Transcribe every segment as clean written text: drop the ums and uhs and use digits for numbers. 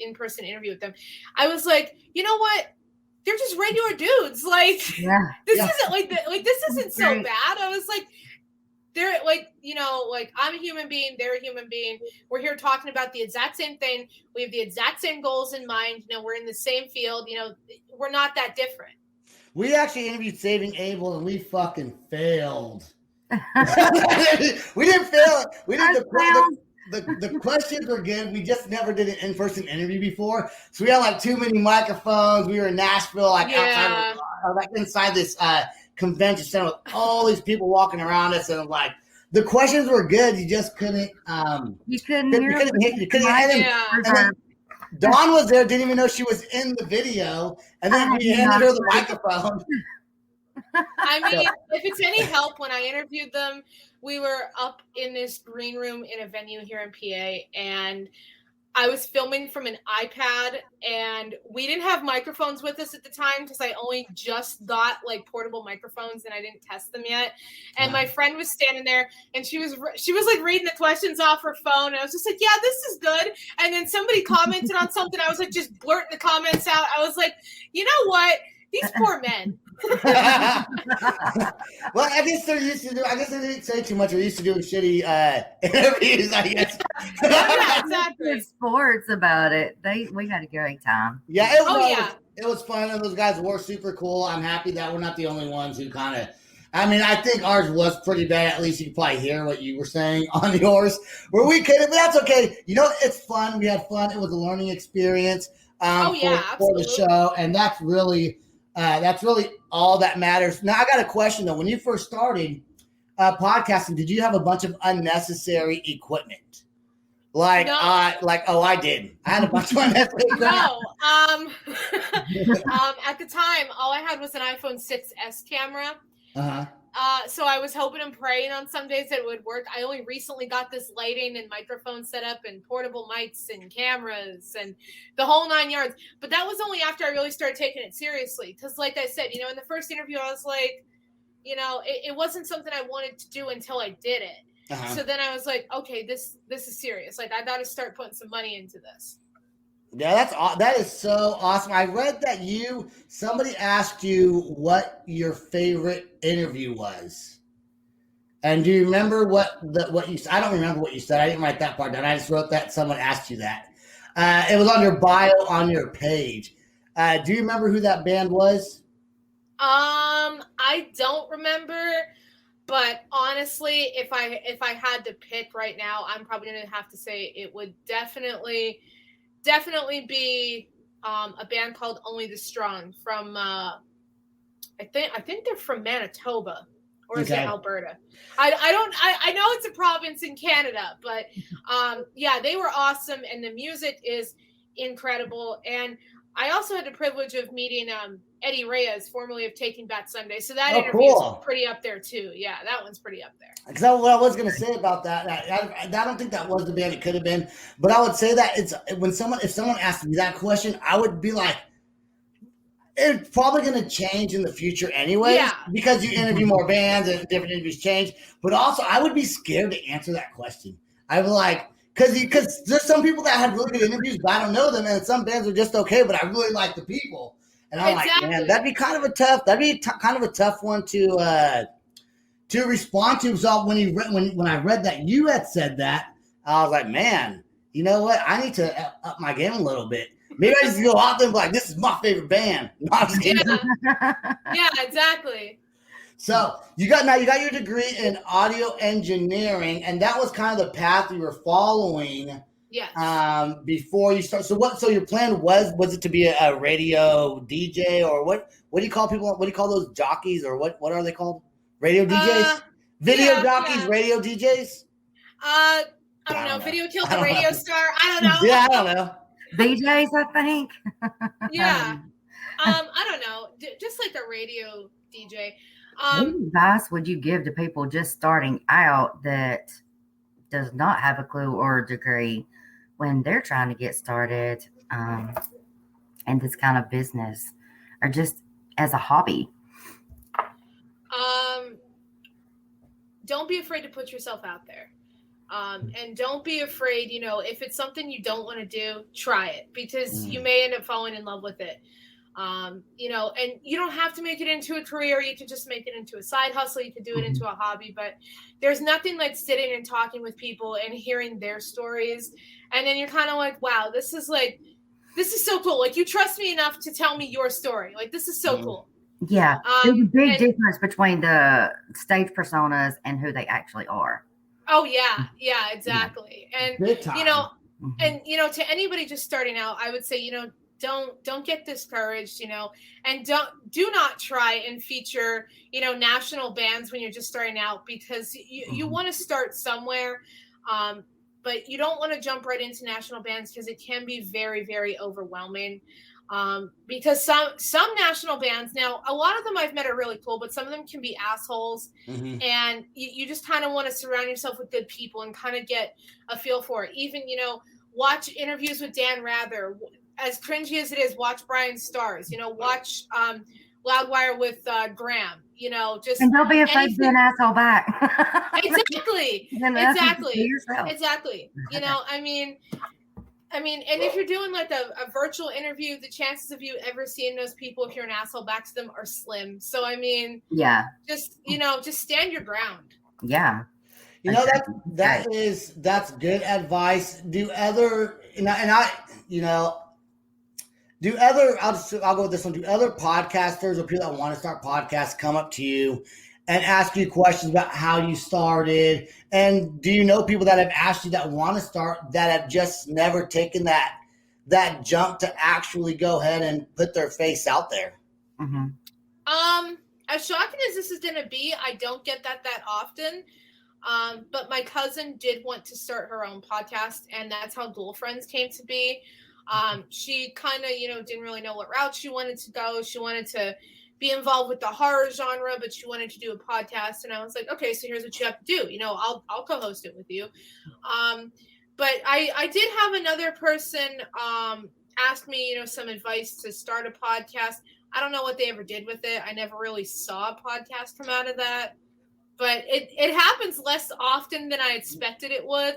in-person interview with them, I was like, you know what? They're just regular dudes. Like, this isn't like this isn't so bad. I was like, they're like, you know, like I'm a human being, they're a human being. We're here talking about the exact same thing. We have the exact same goals in mind. You know, we're in the same field. You know, we're not that different. We actually interviewed Saving Abel and we fucking failed. We didn't fail. We did the questions were good. We just never did an in-person interview before. So we had like too many microphones. We were in Nashville, like outside like inside this convention center with all these people walking around us, and like the questions were good. You just couldn't you couldn't hear and then Dawn was there, didn't even know she was in the video, and then we handed her the microphone. I mean, if it's any help, when I interviewed them, we were up in this green room in a venue here in PA, and I was filming from an iPad, and we didn't have microphones with us at the time because I only just got like portable microphones and I didn't test them yet. And my friend was standing there, and she was like reading the questions off her phone, and I was just like, yeah, this is good. And then somebody commented on something. I was like, just blurting the comments out. I was like, you know what? These poor men. Well, I guess they're used to I guess they didn't say too much. They're used to doing shitty interviews, I guess. Yeah, exactly. Sports about it. We had a great time. Yeah, it was fun, and those guys were super cool. I'm happy that we're not the only ones who kind of. I mean, I think ours was pretty bad. At least you could probably hear what you were saying on yours. Were we kidding? But that's okay. You know, it's fun. We had fun. It was a learning experience for the show, and that's really all that matters. Now, I got a question, though. When you first started podcasting, did you have a bunch of unnecessary equipment? Like, no. I did. I had a bunch of unnecessary equipment. No. At the time, all I had was an iPhone 6S camera. Uh-huh. So I was hoping and praying on some days that it would work. I only recently got this lighting and microphone set up and portable mics and cameras and the whole 9 yards. But that was only after I really started taking it seriously. Because like I said, you know, in the first interview, I was like, you know, it wasn't something I wanted to do until I did it. Uh-huh. So then I was like, okay, this is serious. Like, I got to start putting some money into this. Yeah, that is so awesome. I read that somebody asked you what your favorite interview was. And do you remember what you said? I don't remember what you said. I didn't write that part down. I just wrote that someone asked you that. It was on your bio on your page. Do you remember who that band was? I don't remember, but honestly, if I had to pick right now, I'm probably going to have to say it would definitely be a band called Only the Strong from I think they're from Manitoba, or is it Alberta? I know it's a province in Canada, but they were awesome, and the music is incredible. And I also had the privilege of meeting Eddie Reyes, formerly of Taking Back Sunday. So that interview is pretty up there too. Yeah, that one's pretty up there. Because what I was going to say about that, I don't think that was the band. It could have been, but I would say that if someone asked me that question, I would be like, it's probably going to change in the future anyway, because you interview more bands and different interviews change. But also, I would be scared to answer that question. I would like. Because there's some people that have really good interviews, but I don't know them, and some bands are just okay, but I really like the people. And I'm like, man, that'd be kind of a tough one to respond to. So when I read that you had said that, I was like, man, you know what? I need to up my game a little bit. Maybe I just go out there and be like, this is my favorite band. No, I'm just kidding. Yeah, exactly. So you got your degree in audio engineering, and that was kind of the path you were following. Yes. Before you start. So your plan was it to be a radio DJ, or what do you call people? What do you call those jockeys, or what are they called? Radio DJs? Video jockeys, radio DJs? I don't know. Video killed the radio star. I don't know. Yeah, I don't know. DJs, I think. Yeah. I don't know. Just like a radio DJ. What advice would you give to people just starting out that does not have a clue or a degree when they're trying to get started in this kind of business, or just as a hobby? Don't be afraid to put yourself out there. And don't be afraid, if it's something you don't want to do, try it, because you may end up falling in love with it. And you don't have to make it into a career. You could just make it into a side hustle. You could do it into a hobby, but there's nothing like sitting and talking with people and hearing their stories. And then you're kind of like, wow, this is so cool. Like, you trust me enough to tell me your story. Like, this is so cool. Yeah. There's a big difference between the stage personas and who they actually are. Oh yeah. Yeah, exactly. And, and, to anybody just starting out, I would say, don't get discouraged, and do not try and feature, national bands when you're just starting out, because you want to start somewhere. But you don't want to jump right into national bands, because it can be very, very overwhelming. Because some national bands, now a lot of them I've met are really cool, but some of them can be assholes. And you just kind of want to surround yourself with good people and kind of get a feel for it. Even, watch interviews with Dan Rather. As cringy as it is, watch Brian Stars, watch Loudwire with Graham, just. And don't be afraid to be an asshole back. Exactly. Exactly. And if you're doing like a virtual interview, the chances of you ever seeing those people, if you're an asshole back to them, are slim. So, just stand your ground. Yeah. That's good advice. I'll go with this one. Do other podcasters or people that want to start podcasts come up to you and ask you questions about how you started? And do you know people that have asked you that want to start that have just never taken that jump to actually go ahead and put their face out there? As shocking as this is going to be, I don't get that often. But my cousin did want to start her own podcast, and that's how Dual Friends came to be. She kind of, didn't really know what route she wanted to go. She wanted to be involved with the horror genre, but she wanted to do a podcast. And I was like, okay, so here's what you have to do. I'll co-host it with you. But I did have another person ask me, some advice to start a podcast. I don't know what they ever did with it. I never really saw a podcast come out of that. But it happens less often than I expected it would.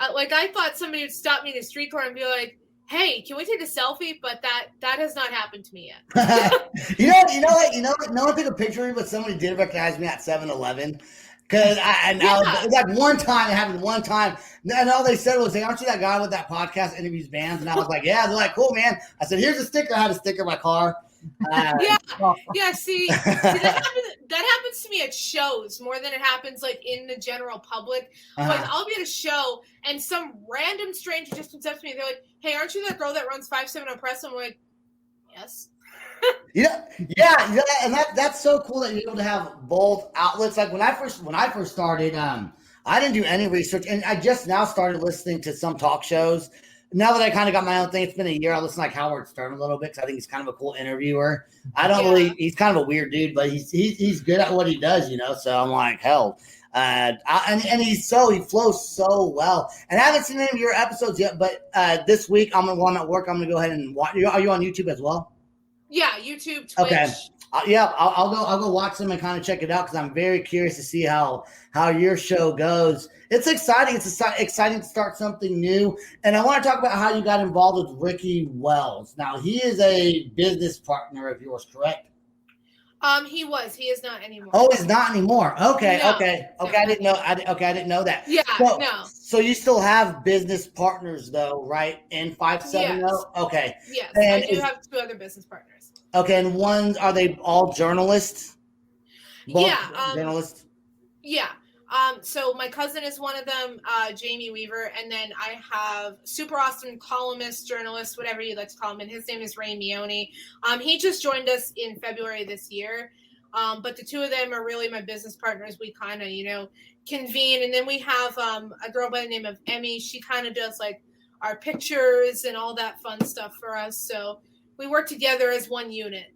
I thought somebody would stop me in the street corner and be like, hey, can we take a selfie? But that has not happened to me yet. You know what? No one took a picture of me, but somebody did recognize me at 7-Eleven. Because I was like, one time, it happened one time. And all they said was, hey, aren't you that guy with that podcast interviews bands? And I was like, yeah. They're like, cool, man. I said, here's a sticker. I had a sticker in my car. See, that happens to me at shows more than it happens like in the general public. Like, I'll be at a show and some random stranger just comes up to me. They're like, hey, aren't you that girl that runs 570 Press? I'm like, yes. Yeah, and that's so cool that you're able to have both outlets. Like when I first started, I didn't do any research, and I just now started listening to some talk shows. Now that I kind of got my own thing, it's been a year. I listen to like Howard Stern a little bit because I think he's kind of a cool interviewer. I don't really. He's kind of a weird dude, but he's good at what he does, So I'm like, hell. And he flows so well. And I haven't seen any of your episodes yet, but this week while I'm at work, I'm gonna go ahead and watch. Are you on YouTube as well? Yeah, YouTube, Twitch. Okay. I'll go watch them and kind of check it out because I'm very curious to see how your show goes. It's exciting. It's exciting to start something new. And I want to talk about how you got involved with Ricky Wells. Now, he is a business partner of yours, correct? He was. He is not anymore. Oh, he's not anymore. Okay. No, okay. No. I didn't know. I didn't know that. Yeah. No. So you still have business partners, though, right? In 570. Yes. Okay. Yes, and I do have 2 other business partners. Okay, and are they all journalists? Both journalists. Yeah. So my cousin is one of them, Jamie Weaver, and then I have super awesome columnist, journalist, whatever you'd like to call him, and his name is Ray Mione. He just joined us in February this year, but the 2 of them are really my business partners. We kind of, convene, and then we have a girl by the name of Emmy. She kind of does like our pictures and all that fun stuff for us. So we work together as one unit.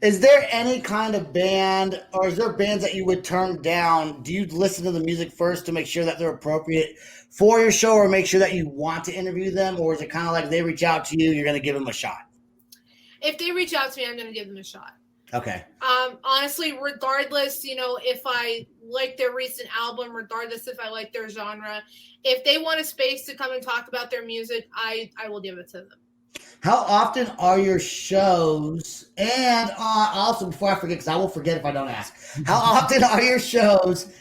Is there any kind of band, or is there bands that you would turn down? Do you listen to the music first to make sure that they're appropriate for your show, or make sure that you want to interview them? Or is it kind of like they reach out to you, you're going to give them a shot? If they reach out to me, I'm going to give them a shot. Okay. Honestly, regardless, if I like their recent album, regardless if I like their genre, if they want a space to come and talk about their music, I will give it to them. How often are your shows? And also, before I forget, because I will forget if I don't ask, how often are your shows?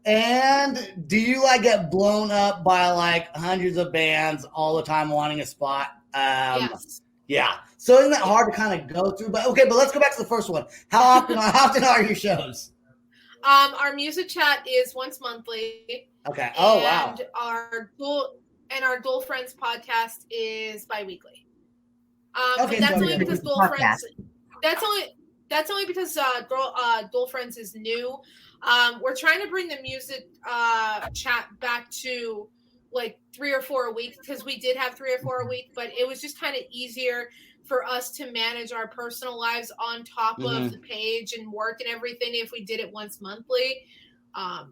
And do you like get blown up by like hundreds of bands all the time wanting a spot? Yes. Yeah. So isn't that hard to kind of go through? But okay, but let's go back to the first one. How often are your shows? Our music chat is once monthly. Okay. Oh wow. And our Dual Friends podcast is bi-weekly. Okay, that's so only yeah, because the Dual podcast. Friends. That's only because Dual Friends is new. We're trying to bring the music chat back to like 3 or 4 a week, because we did have 3 or 4 a week, but it was just kind of easier for us to manage our personal lives on top of the page and work and everything if we did it once monthly. But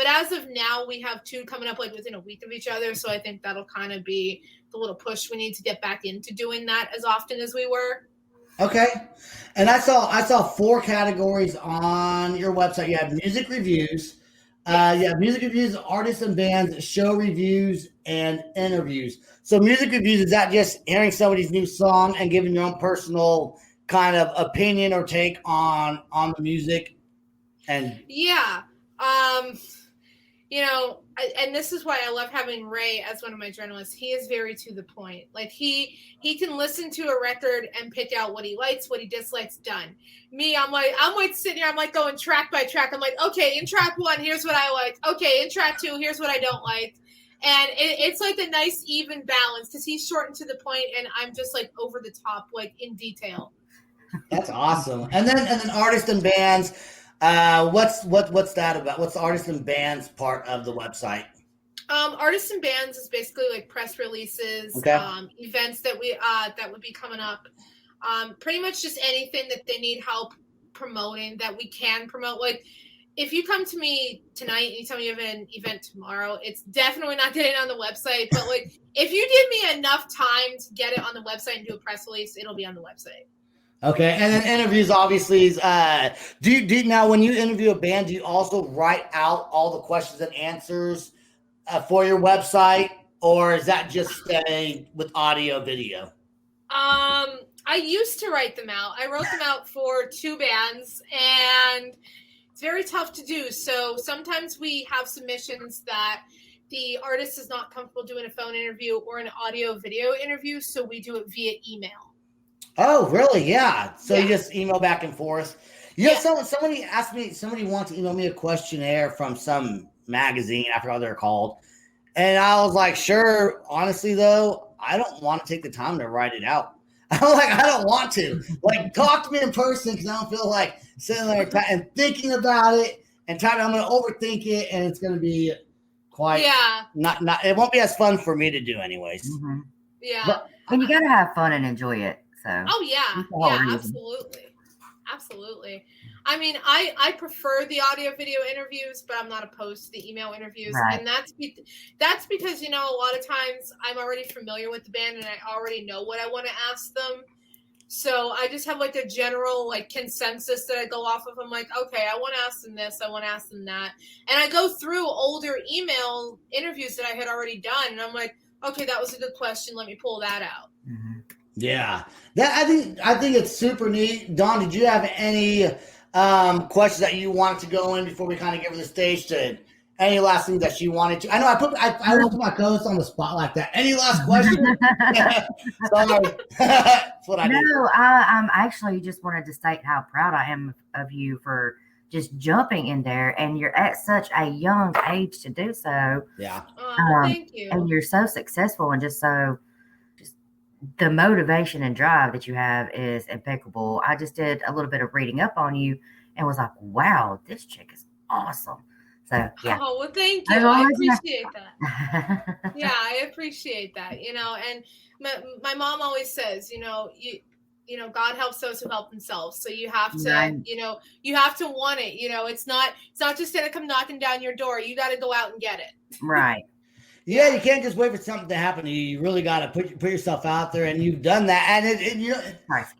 as of now, we have 2 coming up like within a week of each other. So I think that'll kind of be the little push we need to get back into doing that as often as we were. Okay. And I saw 4 categories on your website. You have music reviews, you have music reviews, artists and bands, show reviews, and interviews. So music reviews, is that just hearing somebody's new song and giving your own personal kind of opinion or take on the music? And yeah. And this is why I love having Ray as one of my journalists. He is very to the point. Like he can listen to a record and pick out what he likes, what he dislikes, done. Me, I'm like sitting here, I'm like going track by track. I'm like, okay, in track 1, here's what I like. Okay, in track 2, here's what I don't like. And it's like a nice even balance, because he's short and to the point, and I'm just like over the top, like in detail. That's awesome. And then artists and bands. What's that about? What's the artists and bands part of the website? Artists and bands is basically like press releases, events that would be coming up. Pretty much just anything that they need help promoting that we can promote. Like if you come to me tonight and you tell me you have an event tomorrow, it's definitely not getting on the website. But like if you give me enough time to get it on the website and do a press release, it'll be on the website. Okay, and then interviews, obviously, do you now when you interview a band, do you also write out all the questions and answers for your website, or is that just stay with audio, video? I used to write them out. I wrote them out for 2 bands, and it's very tough to do. So sometimes we have submissions that the artist is not comfortable doing a phone interview or an audio video interview, so we do it via email. Oh, really? Yeah. So you just email back and forth. You know, somebody asked me, somebody wanted to email me a questionnaire from some magazine, I forgot what they're called. And I was like, sure. Honestly, though, I don't want to take the time to write it out. I'm like, I don't want to. Like, talk to me in person, because I don't feel like sitting there and thinking about it and I'm going to overthink it, and it's going to be quite not. It won't be as fun for me to do, anyways. Mm-hmm. Yeah. And you got to have fun and enjoy it. So. Oh yeah, absolutely. I mean, I prefer the audio video interviews, but I'm not opposed to the email interviews, right. And that's because a lot of times I'm already familiar with the band and I already know what I want to ask them. So I just have like a general like consensus that I go off of. I'm like, okay, I want to ask them this, I want to ask them that, and I go through older email interviews that I had already done, and I'm like, okay, that was a good question. Let me pull that out. Mm-hmm. Yeah, I think it's super neat. Dawn, did you have any questions that you wanted to go in before we kind of give her the stage to any last things that she wanted to? I know I put my co-host on the spot like that. Any last questions? Sorry, that's what I did. No, I'm actually just wanted to state how proud I am of you for just jumping in there, and you're at such a young age to do so. Yeah. Thank you. And you're so successful, and just the motivation and drive that you have is impeccable. I just did a little bit of reading up on you and was like, wow, this chick is awesome. So, yeah. Oh, well, thank you. I appreciate that. Yeah, I appreciate that. And my mom always says, God helps those who help themselves. So you have to, right. You have to want it. It's not just going to come knocking down your door. You got to go out and get it. Right. Yeah, you can't just wait for something to happen to you. You really got to put yourself out there, and you've done that. And you know,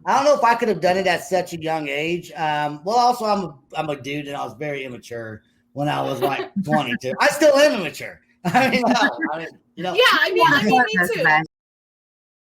I don't know if I could have done it at such a young age. Well, also I'm a dude, and I was very immature when I was like 22. I still am immature. I mean, no, you know. Yeah, I mean, me too.